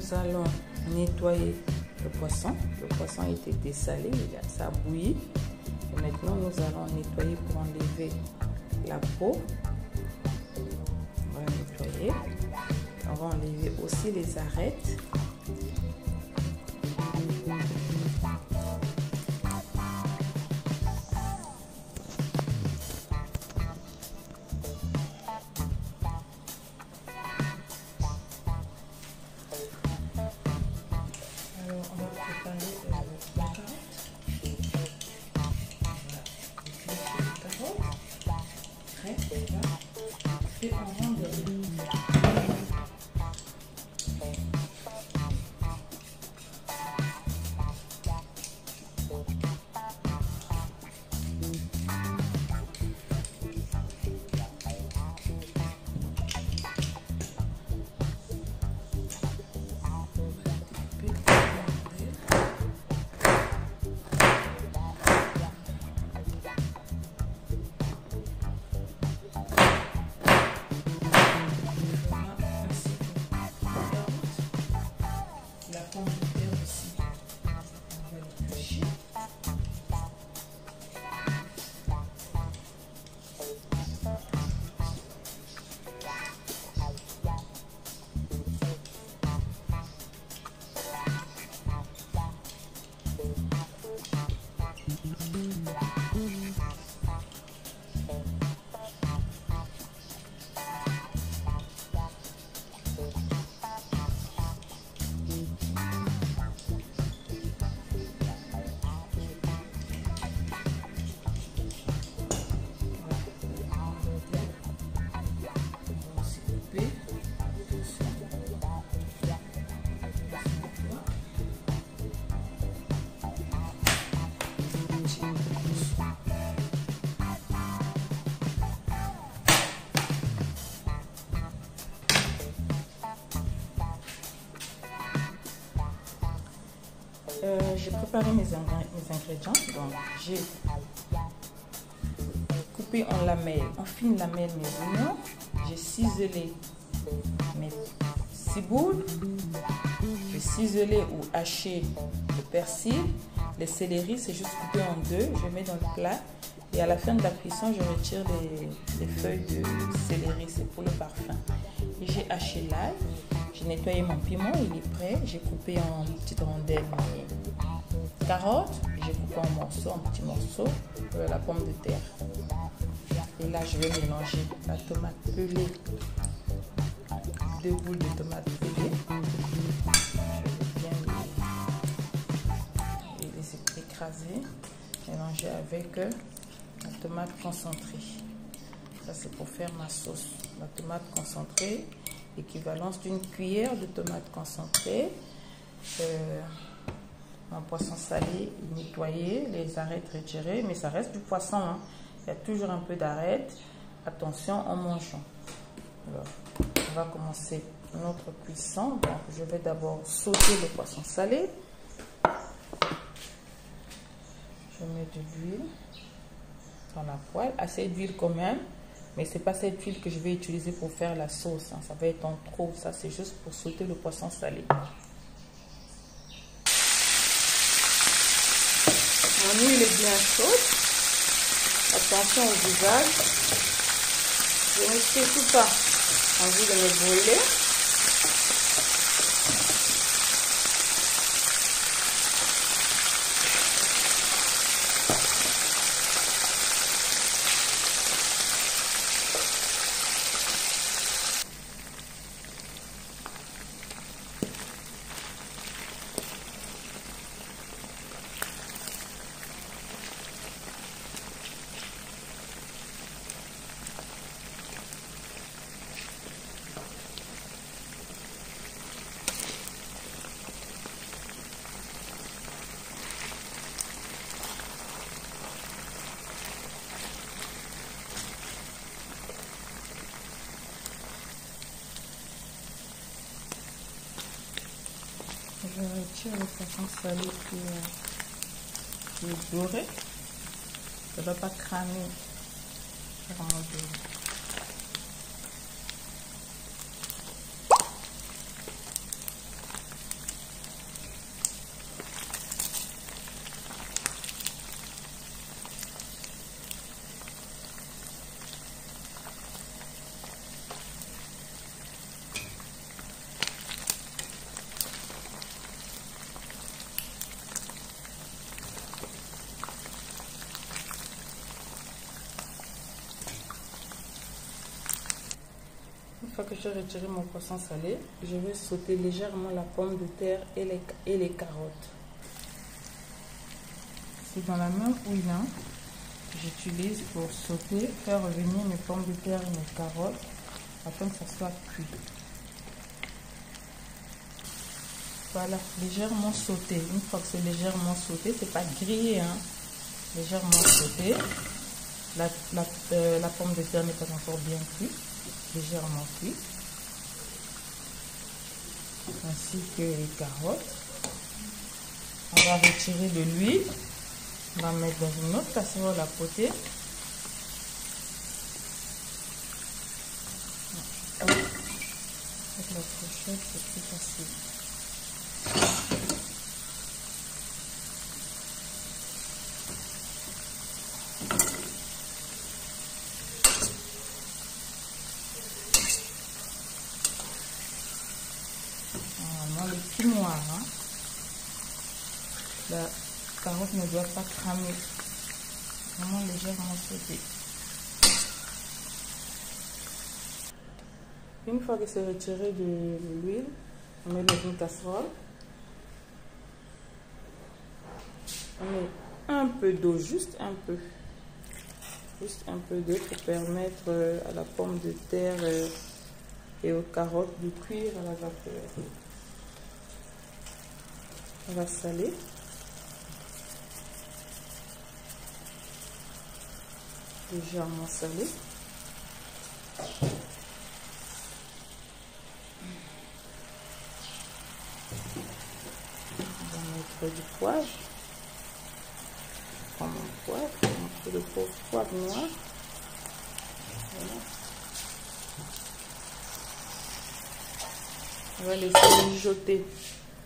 nous allons nettoyer le poisson. Le poisson a été dessalé, ça a bouilli. Et maintenant, nous allons nettoyer pour enlever la peau. On va nettoyer. On va enlever aussi les arêtes. Et on rend de j'ai préparé mes ingrédients. Donc, j'ai coupé en lamelles, en fines lamelles mes oignons. J'ai ciselé mes ciboules. J'ai ciselé ou haché le persil. Les céleris, c'est juste coupé en deux. Je mets dans le plat. Et à la fin de la cuisson, je retire les feuilles de céleri. C'est pour le parfum. Et j'ai haché l'ail. J'ai nettoyé mon piment, il est prêt. J'ai coupé en petites rondelles mes carottes. J'ai coupé en morceaux, en petits morceaux, la pomme de terre. Et là, je vais mélanger la tomate pelée, 2 boules de tomate pelée. Je vais bien les écraser, mélanger avec la tomate concentrée. Ça, c'est pour faire ma sauce. La tomate concentrée, équivalence d'une cuillère de tomate concentrée. Un poisson salé, nettoyé, les arêtes retirées, mais ça reste du poisson. Hein. Il y a toujours un peu d'arêtes. Attention en mangeant. Alors, on va commencer notre cuisson. Donc, je vais d'abord sauter le poisson salé. Je mets de l'huile dans la poêle, assez d'huile quand même. Mais c'est pas cette huile que je vais utiliser pour faire la sauce. Hein. Ça va être en trop. Ça, c'est juste pour sauter le poisson salé. Mon huile est bien chaude. Attention au visage. Je ne sais tout pas envie de le brûler. Je retire le poisson salé qui est doré. Ça ne va pas cramer. Vraiment doré. que j'ai retiré mon poisson salé, je vais sauter légèrement la pomme de terre et les carottes. C'est dans la même huile que j'utilise pour sauter, faire revenir mes pommes de terre et mes carottes afin que ça soit cuit. Voilà, légèrement sauté. Une fois que c'est légèrement sauté, c'est pas grillé, hein. Légèrement sauté. La pomme de terre n'est pas encore bien cuite, légèrement cuite. Ainsi que les carottes. On va retirer de l'huile. On va mettre dans une autre casserole à côté. Avec la fourchette, c'est plus facile. Normalement, le petit noir, hein. La carotte ne doit pas cramer. Vraiment légèrement sauté. Une fois que c'est retiré de l'huile, on met dans une casserole. On met un peu d'eau, juste un peu. Juste un peu d'eau pour permettre à la pomme de terre et aux carottes de cuire à la vapeur. On va saler. Légèrement salé. On va mettre du poivre. Je prends mon poivre, un peu de poivre noir. Voilà. On va laisser mijoter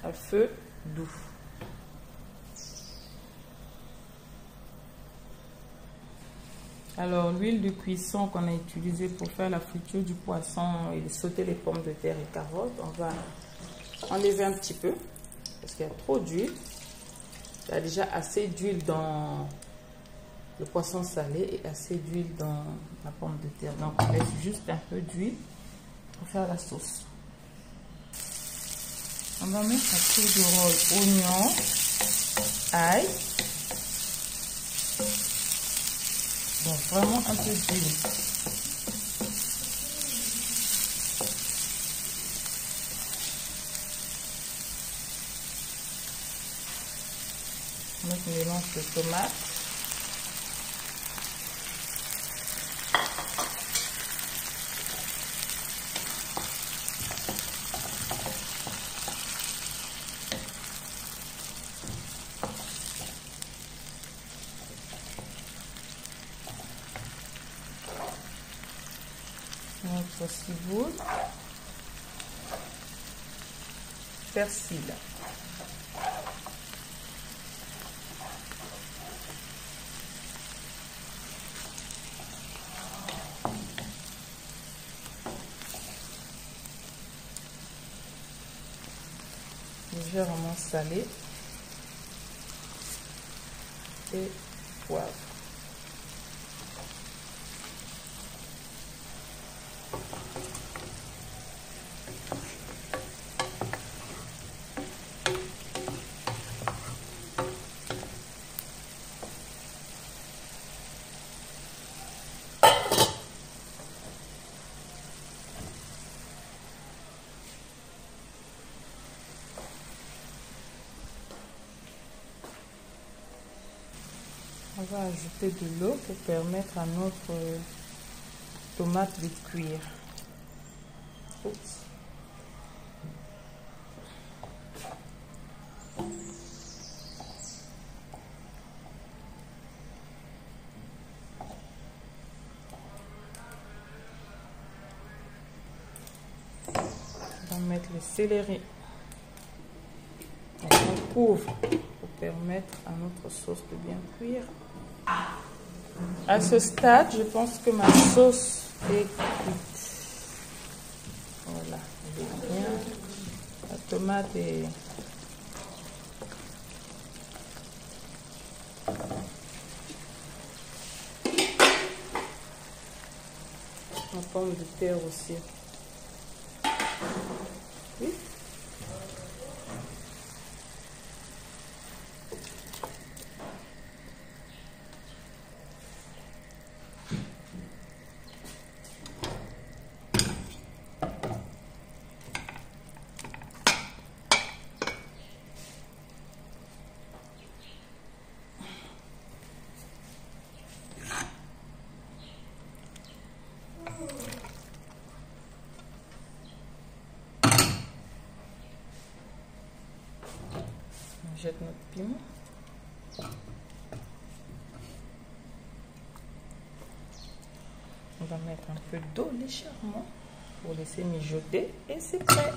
à feu doux. Alors, l'huile de cuisson qu'on a utilisée pour faire la friture du poisson et sauter les pommes de terre et carottes, on va enlever un petit peu parce qu'il y a trop d'huile. Il y a déjà assez d'huile dans le poisson salé et assez d'huile dans la pomme de terre. Donc, on laisse juste un peu d'huile pour faire la sauce. On va mettre un peu de rôle, oignon, ail. Donc vraiment un peu d'huile. On met un mélange de tomates. Notre ciboule, persil. Légèrement salé et poivre. On va ajouter de l'eau pour permettre à notre tomate de cuire. Oups. On va mettre le céleri. On couvre pour permettre à notre sauce de bien cuire. À ce stade, je pense que ma sauce est cuite. Voilà, elle est bien. La tomate est... La pomme de terre aussi. jette notre piment. On va mettre un peu d'eau légèrement pour laisser mijoter et c'est prêt.